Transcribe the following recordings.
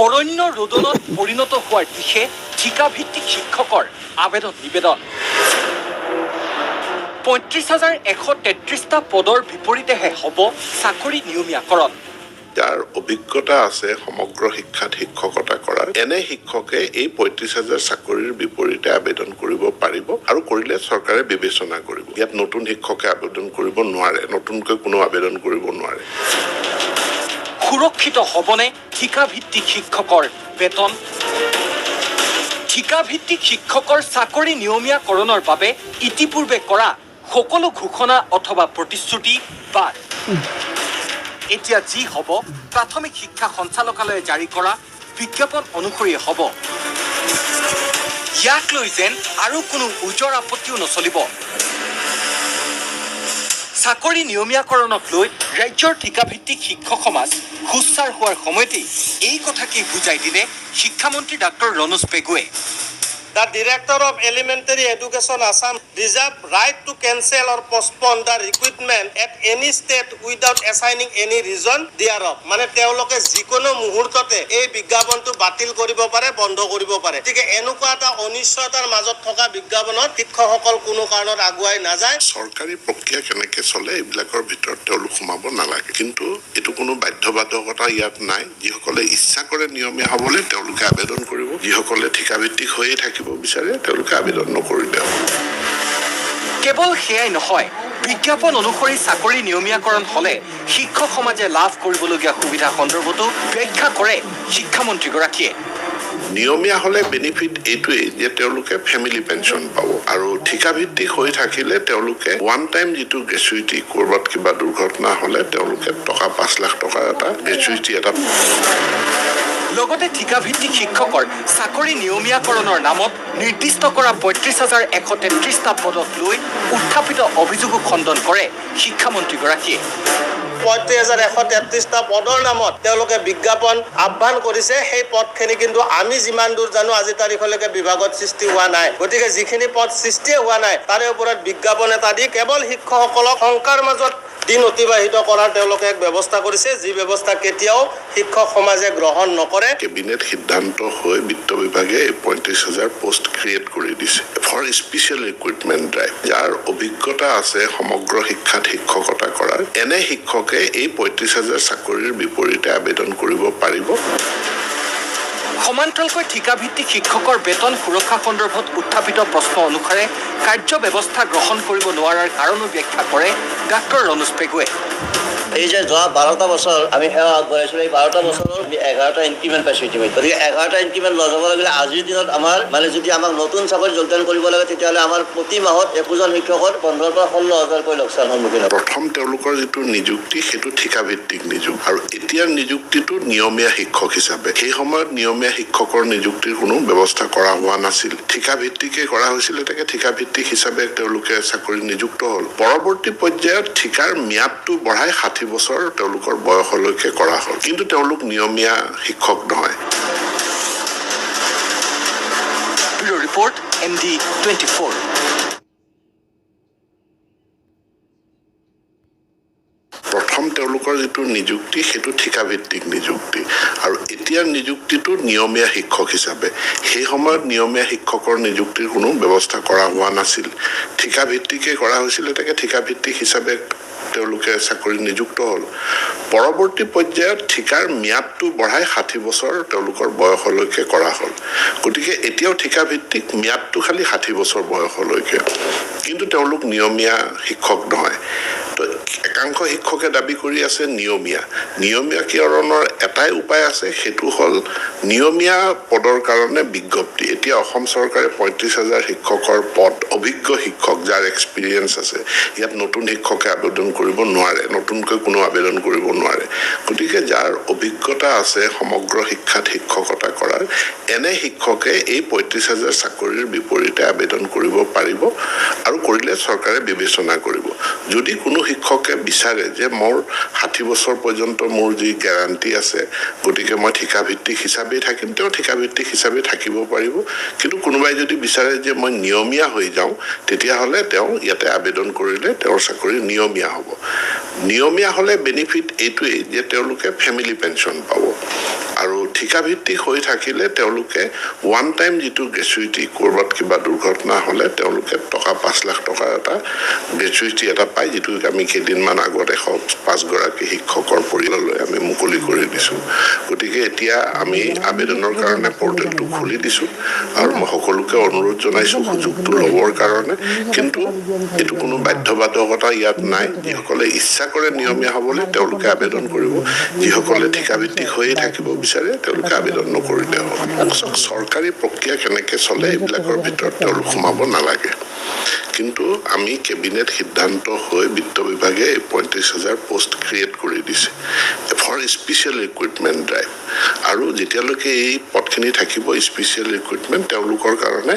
অৰণ্য ৰোদনত পৰিণত হোৱাৰ দিশে ঠিকাভিত্তিক শিক্ষকৰ আবেদন নিবেদন ৩৫,১৩৩টা পদৰ বিপৰীতেহে হ'ব চাকৰি নিয়মীয়াকৰণ যাৰ অভিজ্ঞতা আছে সমগ্ৰ শিক্ষাত শিক্ষকতা কৰাৰ এনে শিক্ষকে এই ৩৫,০০০ চাকৰিৰ বিপৰীতে আবেদন কৰিব পাৰিব আৰু কৰিলে চৰকাৰে বিবেচনা কৰিব ইয়াত নতুন শিক্ষকে আবেদন কৰিব নোৱাৰে নতুনকৈ কোনো আবেদন কৰিব নোৱাৰে সুৰক্ষিত হ'বনে ঠিকাভিত্তিক শিক্ষকৰ বেতন ঠিকাভিত্তিক শিক্ষকৰ চাকৰি নিয়মীয়াকৰণৰ বাবে ইতিপূৰ্বে কৰা সকলো ঘোষণা অথবা প্ৰতিশ্ৰুতি বাদ এতিয়া যি হ'ব প্ৰাথমিক শিক্ষা সঞ্চালকালয়ে জাৰি কৰা বিজ্ঞাপন অনুসৰি হ'ব ইয়াক লৈ যেন আৰু কোনো ওজৰ আপত্তিও নচলিব চাকৰি নিয়মীয়াকৰণক লৈ ৰাজ্যৰ ঠিকাভিত্তিক শিক্ষক সমাজ সুচাৰ হোৱাৰ সময়তেই এই কথাকেই বুজাই দিলে শিক্ষামন্ত্ৰী ডাক্তৰ ৰণোজ পেগুৱে The Director of Elementary Education Assam reserve right to cancel or postpone the recruitment at any state without assigning any reason thereof. মানে তেওঁলোকে যিকোনো মুহূৰ্ততে এই বিজ্ঞাপনটো বাতিল কৰিব পাৰে বন্ধ কৰিব পাৰে ঠিক এনেকুৱা এটা অনিশ্চয়তাৰ মাজত থকা বিজ্ঞাপনত শিক্ষকসকল কোনো কাৰণত আগুৱাই নাযায় চৰকাৰী প্ৰক্ৰিয়া কেনেকৈ চলে এইবিলাকৰ ভিতৰত তেওঁলোক সোমাব নালাগে কিন্তু এইটো কোনো বাধ্যবাধকতা ইয়াত নাই যিসকলে ইচ্ছা কৰে নিয়মীয়া হ'বলৈ তেওঁলোকে আবেদন কৰিব যিসকলে ঠিকাভিত্তিক হৈয়ে থাকিব বিচাৰে তেওঁলোকে আবেদন নকৰিলে কেৱল সেয়াই নহয় বিজ্ঞাপন অনুসৰি চাকৰি নিয়মীয়াকৰণ হ'লে শিক্ষক সমাজে লাভ কৰিবলগীয়া সুবিধা সন্দৰ্ভতো ব্যাখ্যা কৰে শিক্ষামন্ত্ৰীগৰাকীয়ে নিয়মীয়া হ'লে বেনিফিট এইটোৱেই যে তেওঁলোকে ফেমিলি পেঞ্চন পাব আৰু ঠিকাভিত্তিক হৈ থাকিলে তেওঁলোকে ওৱান টাইম যিটো গ্ৰেচুইটি ক'ৰবাত কিবা দুৰ্ঘটনা হ'লে তেওঁলোকে টকা 5 লাখ টকাৰ এটা গ্ৰেচুইটি এটা লগতে ঠিকাভিত্তিক শিক্ষকৰ চাকৰি নিয়মীয়াকৰণৰ নামত নিৰ্দিষ্ট কৰা ৩৫,১৩৩টা পদক লৈ উত্থাপিত অভিযোগো খণ্ডন কৰে শিক্ষামন্ত্ৰীগৰাকীয়ে ৩৫,১৩৩টা পদৰ নামত তেওঁলোকে বিজ্ঞাপন আহ্বান কৰিছে সেই পদখিনি কিন্তু আমি যিমান দূৰ জানো আজি তাৰিখলৈকে বিভাগত সৃষ্টি হোৱা নাই গতিকে যিখিনি পদ সৃষ্টি হোৱা নাই তাৰে ওপৰত বিজ্ঞাপন এটা দি কেৱল শিক্ষকসকলক শংকাৰ মাজত দিন অতিবাহিত কৰাৰ তেওঁলোকে এক ব্যৱস্থা কৰিছে যি ব্যৱস্থা কেতিয়াও শিক্ষক সমাজে গ্ৰহণ নকৰে কেবিনেট সিদ্ধান্ত হৈ বিত্ত বিভাগে ৩৫,০০০ পোষ্ট ক্ৰিয়েট কৰি দিছে ফৰ স্পেচিয়েল ৰিক্ৰুটমেণ্ট ড্ৰাইভ যাৰ অভিজ্ঞতা আছে সমগ্ৰ শিক্ষাত শিক্ষকতা কৰাৰ এনে শিক্ষকে এই ৩৫,০০০ চাকৰিৰ বিপৰীতে আবেদন কৰিব পাৰিব সমান্তৰালকৈ ঠিকাভিত্তিক শিক্ষকৰ বেতন সুৰক্ষা সন্দৰ্ভত উত্থাপিত প্ৰশ্ন অনুসাৰে কাৰ্য ব্যৱস্থা গ্ৰহণ কৰিব নোৱাৰাৰ কাৰণো ব্যাখ্যা কৰে ডাক্তৰ ৰণোজ পেগুৱে এই যে যোৱা 12টা বছৰ আমি সেৱা আগবঢ়াইছিলোঁ এই 12টা বছৰৰ 11টা ইনক্ৰিমেণ্ট পাইছোঁ ইতিমধ্যে গতিকে 11টা ইনক্ৰিমেণ্ট লৈ যাব লাগিলে আজিৰ দিনত আমাৰ মানে যদি আমাক নতুন চাকৰি যোগদান কৰিব লাগে তেতিয়াহ'লে আমাৰ প্ৰতি মাহত একোজন শিক্ষকৰ 15,000 পৰা 16,000কৈ লোকচান সন্মুখীন হ'ব প্ৰথম তেওঁলোকৰ যিটো নিযুক্তি সেইটো ঠিকাভিত্তিক নিযুক্তি আৰু এতিয়াৰ নিযুক্তিটো নিয়মীয়া শিক্ষক হিচাপে সেই সময়ত নিয়মীয়া শিক্ষকৰ নিযুক্তিৰ কোনো ব্যৱস্থা কৰা হোৱা নাছিল ঠিকাভিত্তিকে কৰা হৈছিল তাকে ঠিকাভিত্তিক হিচাপে তেওঁলোকে চাকৰি নিযুক্ত হ'ল পৰৱৰ্তী পৰ্যায়ত ঠিকাৰ ম্যাদটো বঢ়াই 60 বছৰ তেওঁলোকৰ বয়সলৈকে কৰা হ'ল কিন্তু তেওঁলোক নিয়মীয়া শিক্ষক নহয় ব্যুৰ' ৰিপৰ্ট MD24 প্ৰথম তেওঁলোকৰ যিটো নিযুক্তি সেইটো ঠিকাভিত্তিক নিযুক্তি আৰু এতিয়াৰ নিযুক্তিটো নিয়মীয়া শিক্ষক হিচাপে সেই সময়ত নিয়মীয়া শিক্ষকৰ নিযুক্তিৰ কোনো ব্যৱস্থা কৰা হোৱা নাছিল ঠিকাভিত্তিকে কৰা হৈছিল তাকে ঠিকাভিত্তিক হিচাপে তেওঁলোকে চাকৰি নিযুক্ত হ'ল পৰৱৰ্তী পৰ্যায়ত ঠিকাৰ ম্যাদটো বঢ়াই 60 বছৰ তেওঁলোকৰ বয়সলৈকে কৰা হ'ল গতিকে এতিয়াও ঠিকাভিত্তিক ম্যাদটো খালি 60 বছৰ বয়সলৈকে কিন্তু তেওঁলোক নিয়মীয়া শিক্ষক নহয় তো একাংশ শিক্ষকে দাবী কৰি আছে নিয়মীয়াকৰণৰ এটাই উপায় আছে সেইটো হ'ল নিয়মীয়া পদৰ কাৰণে বিজ্ঞপ্তি এতিয়া অসম চৰকাৰে ৩৫,০০০ শিক্ষকৰ পদ অভিজ্ঞ শিক্ষক যাৰ এক্সপিৰিয়েঞ্চ আছে ইয়াত নতুন শিক্ষকে আবেদন কৰিব নোৱাৰে নতুনকৈ কোনো আবেদন কৰিব নোৱাৰে গতিকে যাৰ অভিজ্ঞতা আছে সমগ্ৰ শিক্ষাত শিক্ষকতা কৰাৰ এনে শিক্ষকে এই ৩৫,০০০ চাকৰিৰ বিপৰীতে আবেদন কৰিব পাৰিব আৰু কৰিলে চৰকাৰে বিবেচনা কৰিব যদি কোনো শিক্ষকে বিচাৰে যে মোৰ 60 বছৰ পৰ্যন্ত মোৰ যি গ্যাৰান্টি আছে গতিকে মই ঠিকাভিত্তিক হিচাপে থাকিম তেওঁ ঠিকাভিত্তিক হিচাপে থাকিব পাৰিব কিন্তু কোনোবাই যদি বিচাৰে যে মই নিয়মীয়া হৈ যাওঁ তেতিয়াহ'লে তেওঁ ইয়াতে আবেদন কৰিলে তেওঁৰ চাকৰি নিয়মীয়া হ'ব নিয়মীয়া হ'লে বেনিফিট এইটোৱেই যে তেওঁলোকে ফেমিলি পেঞ্চন পাব আৰু ঠিকাভিত্তিক হৈ থাকিলে তেওঁলোকে ওৱান টাইম যিটো গ্ৰেচুইটি ক'ৰবাত কিবা দুৰ্ঘটনা হ'লে তেওঁলোকে টকা 5 লাখ টকাৰ এটা গ্ৰেচুইটি এটা পায়, যিটো আমি কেইদিনমান আগত 105 গৰাকী শিক্ষকৰ পৰিয়াললৈ আমি মুকলি কৰি দিছোঁ। গতিকে এতিয়া আমি আবেদনৰ কাৰণে পৰ্টেলটো খুলি দিছোঁ আৰু মই সকলোকে অনুৰোধ জনাইছোঁ সুযোগটো ল'বৰ কাৰণে। কিন্তু এইটো কোনো বাধ্যবাধকতা ইয়াত নাই। যিসকলে ইচ্ছা কৰে নিয়মীয়া হ'বলৈ তেওঁলোকে আবেদন কৰিব, যিসকলে ঠিকাভিত্তিক হৈয়ে থাকিব বিচাৰে তেওঁলোকে আবেদন নকৰিলে হ'ব। চৰকাৰী প্ৰক্ৰিয়া কেনেকৈ চলে এইবিলাকৰ ভিতৰত তেওঁলোক সোমাব নালাগে। কিন্তু আমি কেবিনেট সিদ্ধান্ত হৈ বিত্ত বিভাগে এই 35,000 পোষ্ট ক্ৰিয়েট কৰি দিছে ফৰ স্পেচিয়েল ৰিক্ৰুইটমেণ্ট ড্ৰাইভ। আৰু যেতিয়ালৈকে এই পদখিনি থাকিব স্পেচিয়েল ৰিক্ৰুইটমেণ্ট, তেওঁলোকৰ কাৰণে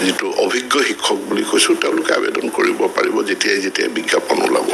যিটো অভিজ্ঞ শিক্ষক বুলি কৈছোঁ তেওঁলোকে আবেদন কৰিব পাৰিব যেতিয়াই বিজ্ঞাপন ওলাব।